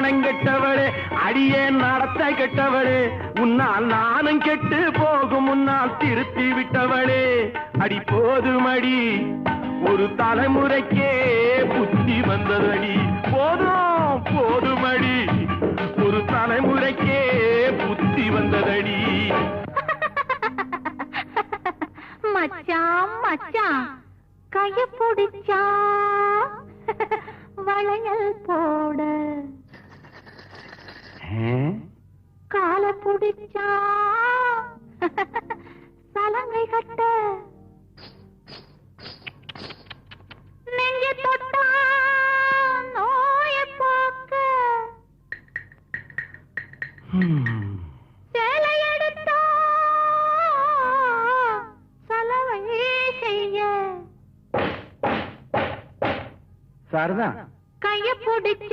மானம் கெட்டவளே, அடியே நடத்த கெட்டவளே, உன்னால் நானும் கெட்டு போகும் முன்னால் திருப்பி விட்டவளே. அடி போதுமடி, ஒரு தலைமுறைக்கே புத்தி வந்ததடி. போதும் போதுமடி, ஒரு தலைமுறைக்கே புத்தி வந்ததடி. மச்சான் மச்சான் கைய பிடிச்சா வளையல் போட, கால பிடிச்சா சலங்கை கட்ட, நெஞ்ச தொட்டா நோய போக்க, சேலை எடுத்தா சலவை செய்ய, சாரதா கைய பிடிச்ச